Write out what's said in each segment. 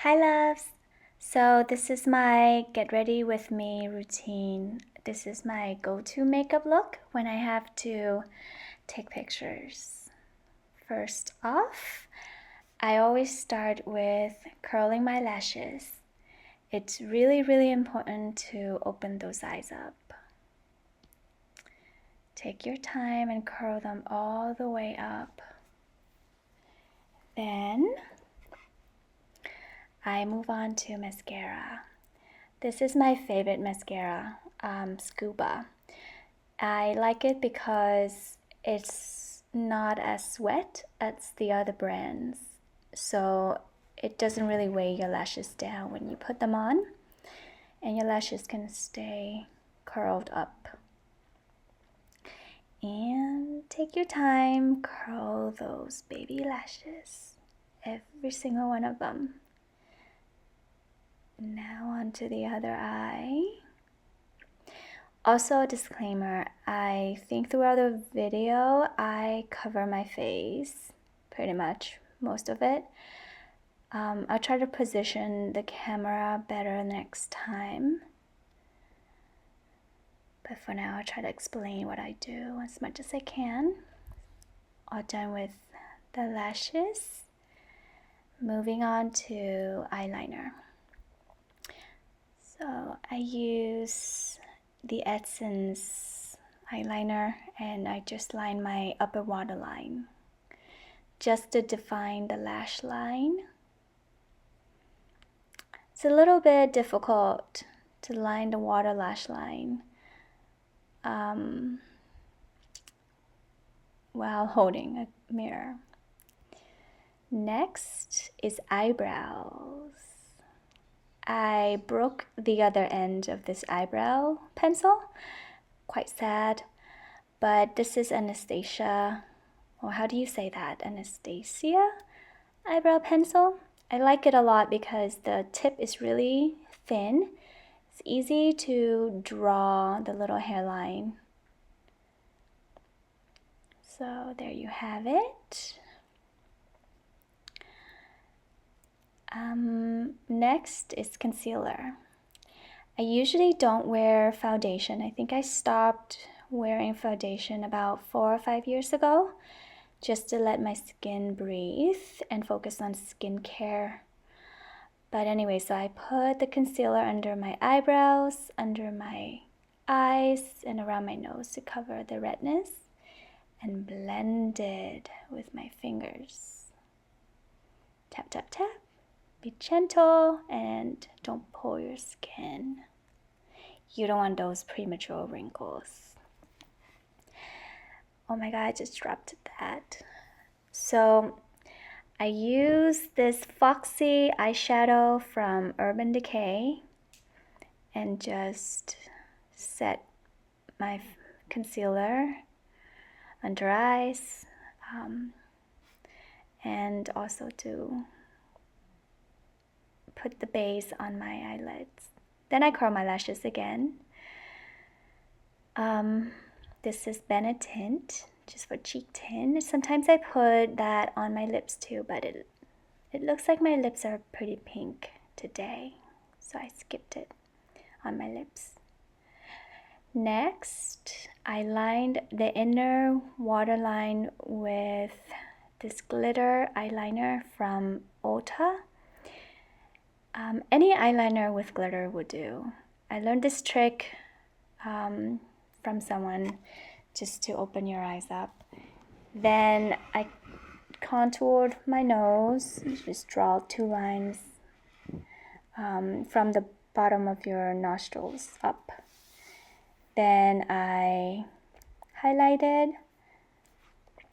Hi loves! So this is my get ready with me routine. This is my go-to makeup look when I have to take pictures. First off, I always start with curling my lashes. It's really important to open those eyes up. Take your time and curl them all the way up. Then I move on to mascara. This is my favorite mascara, Scuba. I like it because it's not as wet as the other brands, so it doesn't really weigh your lashes down when you put them on, and your lashes can stay curled up. And take your time, curl those baby lashes, every single one of them. Now onto the other eye. Also, a disclaimer, I think throughout the video I cover my face, pretty much most of it. I'll try to position the camera better next time. But for now, I'll try to explain what I do as much as I can. All done with the lashes. Moving on to eyeliner. So I use the Essence eyeliner and I just line my upper waterline just to define the lash line. It's a little bit difficult to line the water lash line while holding a mirror. Next is eyebrows. I broke the other end of this eyebrow pencil. Quite sad, but this is Anastasia, or how do you say that? Anastasia eyebrow pencil. I like it a lot because the tip is really thin. It's easy to draw the little hairline. So there you have it. Next is concealer. I usually don't wear foundation. I think I stopped wearing foundation about 4 or 5 years ago, just to let my skin breathe and focus on skincare. But anyway, so I put the concealer under my eyebrows, under my eyes, and around my nose to cover the redness, and blend it with my fingers. Tap, tap, tap. Be gentle and don't pull your skin. You don't want those premature wrinkles. Oh my god, I just dropped that. So I use this Foxy eyeshadow from Urban Decay and just set my concealer under eyes and also to put the base on my eyelids. Then I curl my lashes again. This is Bennett tint, just for cheek tint. Sometimes I put that on my lips too, but it looks like my lips are pretty pink today, so I skipped it on my lips. Next, I lined the inner waterline with this glitter eyeliner from Ulta. Any eyeliner with glitter would do. I learned this trick from someone, just to open your eyes up. Then I contoured my nose, just draw 2 lines from the bottom of your nostrils up. Then I highlighted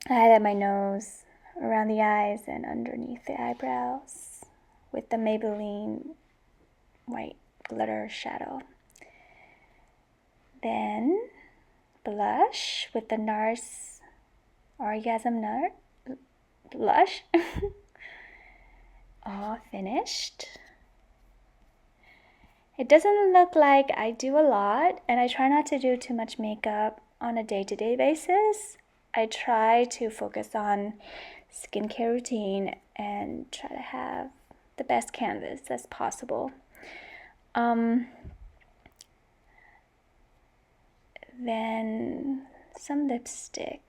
my nose, around the eyes, and underneath the eyebrows with the Maybelline white glitter shadow. Then blush with the NARS Orgasm Nut blush. All finished. It doesn't look like I do a lot, and I try not to do too much makeup on a day-to-day basis. I try to focus on skincare routine and try to have the best canvas as possible. Then some lipstick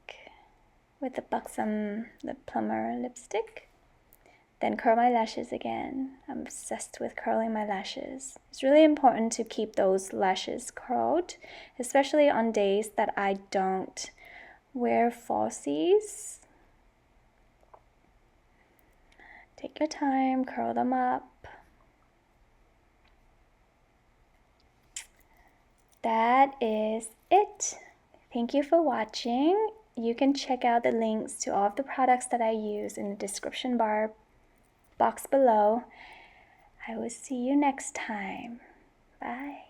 with the Buxom Lip Plumber lipstick. Then curl my lashes again. I'm obsessed with curling my lashes. It's really important to keep those lashes curled, especially on days that I don't wear falsies. Take your time, curl them up. That is it. Thank you for watching. You can check out the links to all of the products that I use in the description box below. I will see you next time. Bye.